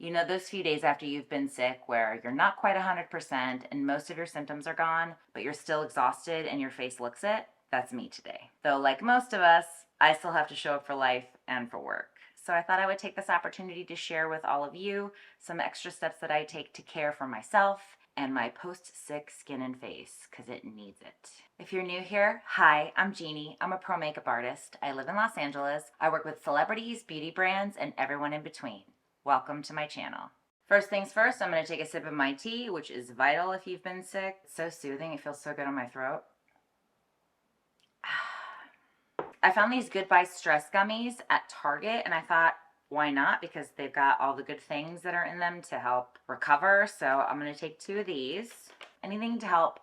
You know those few days after you've been sick where you're not quite 100% and most of your symptoms are gone, but you're still exhausted and your face looks it? That's me today. Though like most of us, I still have to show up for life and for work. So I thought I would take this opportunity to share with all of you some extra steps that I take to care for myself and my post-sick skin and face, because it needs it. If you're new here, hi, I'm Jeannie. I'm a pro makeup artist. I live in Los Angeles. I work with celebrities, beauty brands, and everyone in between. Welcome to my channel. First things first, I'm going to take a sip of my tea, which is vital if you've been sick. It's so soothing. It feels so good on my throat. I found these Goodbye Stress Gummies at Target, and I thought, why not? Because they've got all the good things that are in them to help recover. So I'm going to take 2 of these. Anything to help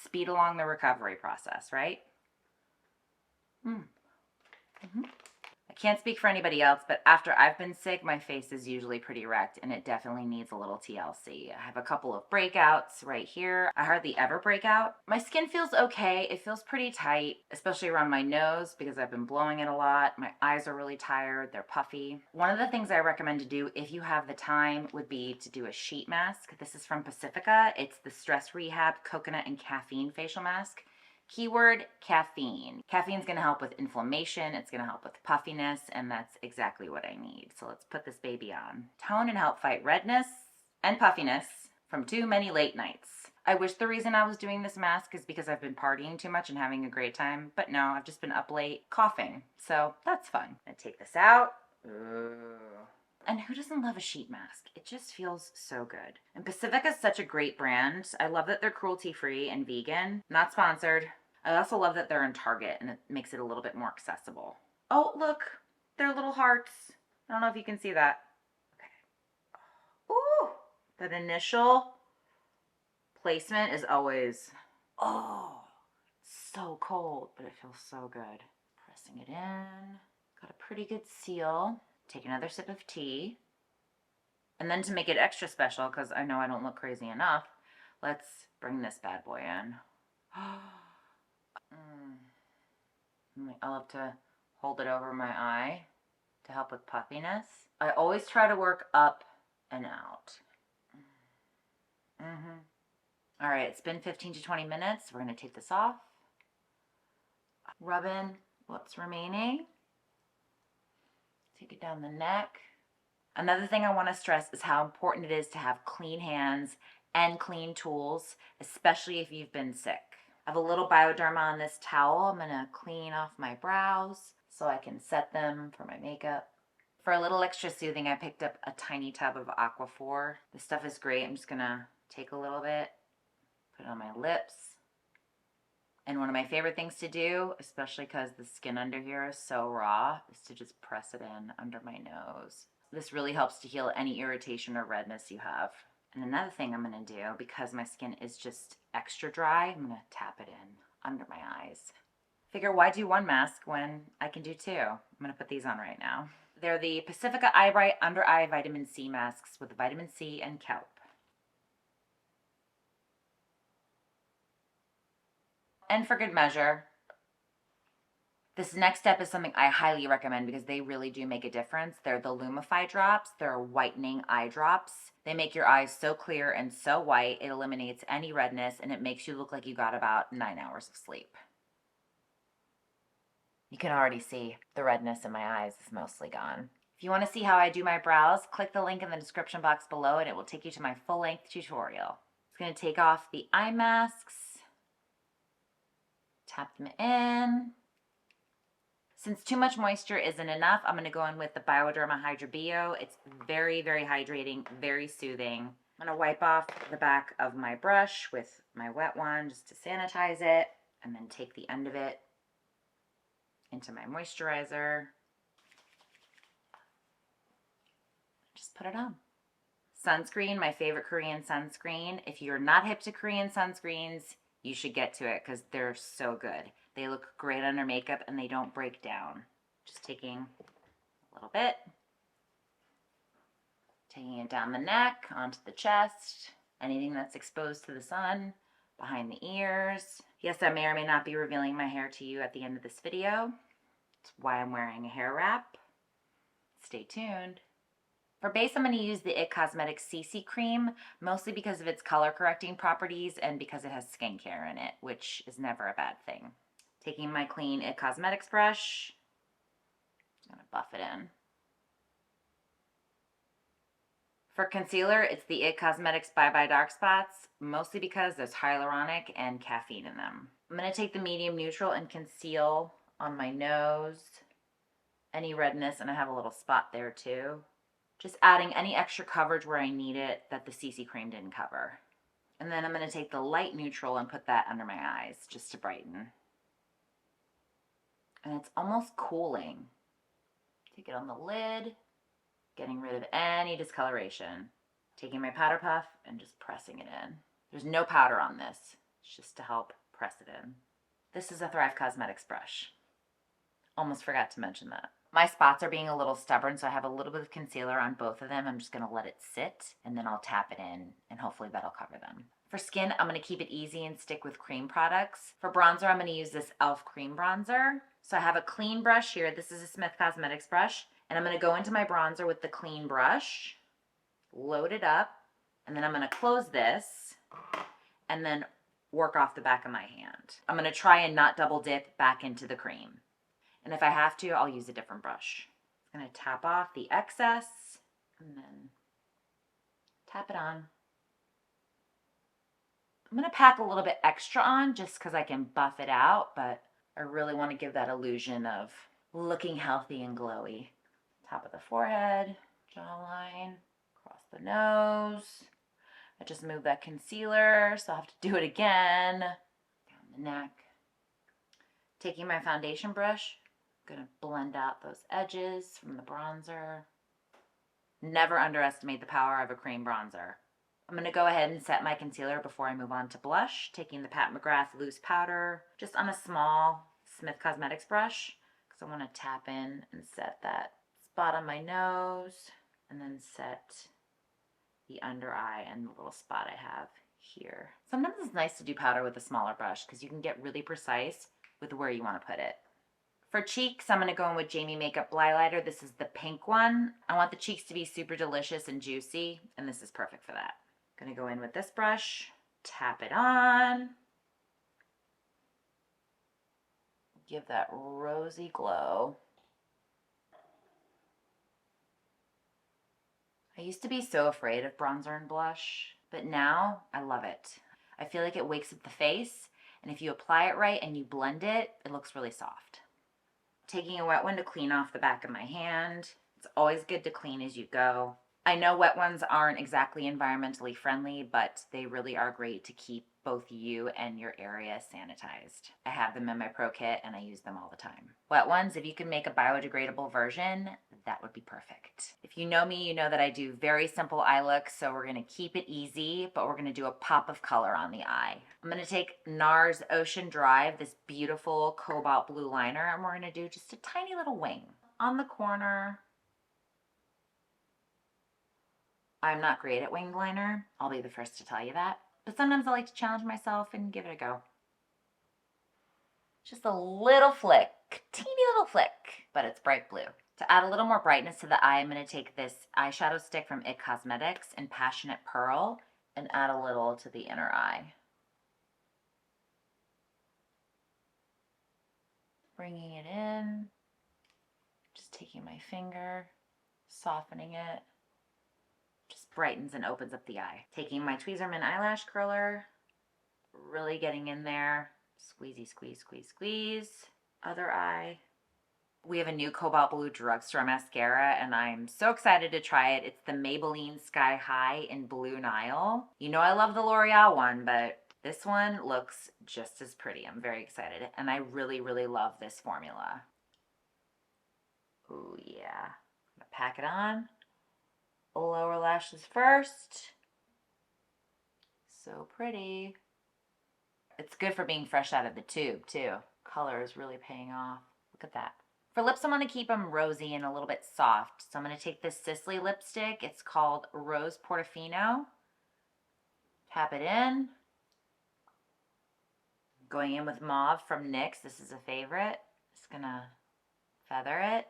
speed along the recovery process, right? I can't speak for anybody else, but after I've been sick, my face is usually pretty wrecked and it definitely needs a little TLC. I have a couple of breakouts right here. I hardly ever break out. My skin feels okay. It feels pretty tight, especially around my nose because I've been blowing it a lot. My eyes are really tired. They're puffy. One of the things I recommend to do if you have the time would be to do a sheet mask. This is from Pacifica. It's the Stress Rehab Coconut and Caffeine Facial Mask. Keyword, caffeine. Caffeine's gonna help with inflammation, it's gonna help with puffiness, and that's exactly what I need. So let's put this baby on. Tone and help fight redness and puffiness from too many late nights. I wish the reason I was doing this mask is because I've been partying too much and having a great time, but no, I've just been up late coughing. So that's fun. I'm gonna take this out. Ooh. And who doesn't love a sheet mask? It just feels so good. And Pacifica is such a great brand. I love that they're cruelty-free and vegan. Not sponsored. I also love that they're in Target and it makes it a little bit more accessible. Oh, look, they're little hearts. I don't know if you can see that. Okay. Ooh, that initial placement is always, oh, so cold, but it feels so good. Pressing it in. Got a pretty good seal. Take another sip of tea. And then to make it extra special, because I know I don't look crazy enough, let's bring this bad boy in. I love to hold it over my eye to help with puffiness. I always try to work up and out. All right, it's been 15 to 20 minutes. We're going to take this off. Rub in what's remaining. Take it down the neck. Another thing I want to stress is how important it is to have clean hands and clean tools, especially if you've been sick. I have a little Bioderma on this towel. I'm going to clean off my brows so I can set them for my makeup. For a little extra soothing, I picked up a tiny tub of Aquaphor. This stuff is great. I'm just going to take a little bit, put it on my lips. And one of my favorite things to do, especially because the skin under here is so raw, is to just press it in under my nose. This really helps to heal any irritation or redness you have. And another thing I'm going to do, because my skin is just extra dry, I'm going to tap it in under my eyes. Figure, why do one mask when I can do 2? I'm going to put these on right now. They're the Pacifica Eye Bright Under Eye Vitamin C masks with vitamin C and kelp. And for good measure, this next step is something I highly recommend because they really do make a difference. They're the Lumify drops. They're whitening eye drops. They make your eyes so clear and so white. It eliminates any redness and it makes you look like you got about 9 hours of sleep. You can already see the redness in my eyes is mostly gone. If you want to see how I do my brows, click the link in the description box below and it will take you to my full-length tutorial. It's going to take off the eye masks. Tap them in. Since too much moisture isn't enough, I'm going to go in with the Bioderma Hydrabio. It's very, very hydrating, very soothing. I'm going to wipe off the back of my brush with my wet one just to sanitize it, and then take the end of it into my moisturizer. Just put it on. Sunscreen, my favorite Korean sunscreen. If you're not hip to Korean sunscreens, you should get to it because they're so good. They look great under makeup and they don't break down. Just taking a little bit, taking it down the neck, onto the chest, anything that's exposed to the sun, behind the ears. Yes, I may or may not be revealing my hair to you at the end of this video. That's why I'm wearing a hair wrap. Stay tuned. For base, I'm going to use the IT Cosmetics CC Cream, mostly because of its color correcting properties and because it has skincare in it, which is never a bad thing. Taking my clean IT Cosmetics brush, I'm going to buff it in. For concealer, it's the IT Cosmetics Bye Bye Dark Spots, mostly because there's hyaluronic and caffeine in them. I'm going to take the medium neutral and conceal on my nose, any redness, and I have a little spot there too. Just adding any extra coverage where I need it that the CC cream didn't cover. And then I'm going to take the light neutral and put that under my eyes just to brighten. And it's almost cooling. Take it on the lid, getting rid of any discoloration. Taking my powder puff and just pressing it in. There's no powder on this. It's just to help press it in. This is a Thrive Cosmetics brush. Almost forgot to mention that. My spots are being a little stubborn, so I have a little bit of concealer on both of them. I'm just going to let it sit, and then I'll tap it in, and hopefully that'll cover them. For skin, I'm going to keep it easy and stick with cream products. For bronzer, I'm going to use this e.l.f. cream bronzer. So I have a clean brush here. This is a Smith Cosmetics brush, and I'm going to go into my bronzer with the clean brush, load it up, and then I'm going to close this, and then work off the back of my hand. I'm going to try and not double dip back into the cream. And if I have to, I'll use a different brush. I'm going to tap off the excess and then tap it on. I'm going to pack a little bit extra on just because I can buff it out, but I really want to give that illusion of looking healthy and glowy. Top of the forehead, jawline, across the nose. I just moved that concealer, so I'll have to do it again. Down the neck. Taking my foundation brush, I'm going to blend out those edges from the bronzer. Never underestimate the power of a cream bronzer. I'm going to go ahead and set my concealer before I move on to blush, taking the Pat McGrath loose powder just on a small Smith Cosmetics brush because I want to tap in and set that spot on my nose and then set the under eye and the little spot I have here. Sometimes it's nice to do powder with a smaller brush because you can get really precise with where you want to put it. For cheeks, I'm going to go in with Jamie Makeup Highlighter. This is the pink one. I want the cheeks to be super delicious and juicy, and this is perfect for that. I'm going to go in with this brush, tap it on, give that rosy glow. I used to be so afraid of bronzer and blush, but now I love it. I feel like it wakes up the face, and if you apply it right and you blend it, it looks really soft. Taking a wet one to clean off the back of my hand. It's always good to clean as you go. I know wet ones aren't exactly environmentally friendly, but they really are great to keep both you and your area sanitized. I have them in my Pro Kit and I use them all the time. Wet ones, if you can make a biodegradable version, that would be perfect. If you know me, you know that I do very simple eye looks, so we're gonna keep it easy, but we're gonna do a pop of color on the eye. I'm gonna take NARS Ocean Drive, this beautiful cobalt blue liner, and we're gonna do just a tiny little wing on the corner. I'm not great at winged liner. I'll be the first to tell you that. But sometimes I like to challenge myself and give it a go. Just a little flick, teeny little flick, but it's bright blue. To add a little more brightness to the eye, I'm going to take this eyeshadow stick from IT Cosmetics in Passionate Pearl and add a little to the inner eye. Bringing it in, just taking my finger, softening it. Just brightens and opens up the eye. Taking my Tweezerman eyelash curler, really getting in there. Squeezy, squeeze, squeeze, squeeze. Other eye. We have a new cobalt blue drugstore mascara and I'm so excited to try it. It's the Maybelline Sky High in Blue Nile. You know I love the L'Oreal one, but this one looks just as pretty. I'm very excited and I really, really love this formula. Oh yeah. I'm gonna pack it on. Lower lashes first. So pretty. It's good for being fresh out of the tube too. Color is really paying off. Look at that. For lips, I'm going to keep them rosy and a little bit soft. So I'm going to take this Sisley lipstick. It's called Rose Portofino. Tap it in. Going in with Mauve from NYX. This is a favorite. Just going to feather it.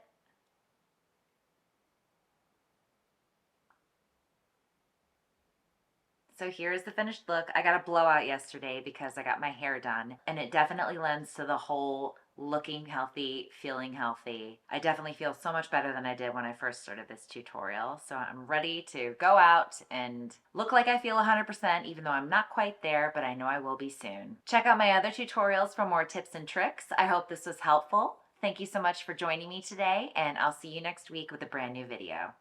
So here's the finished look. I got a blowout yesterday because I got my hair done, and it definitely lends to the whole looking healthy, feeling healthy. I definitely feel so much better than I did when I first started this tutorial. So I'm ready to go out and look like I feel 100%, even though I'm not quite there, but I know I will be soon. Check out my other tutorials for more tips and tricks. I hope this was helpful. Thank you so much for joining me today, and I'll see you next week with a brand new video.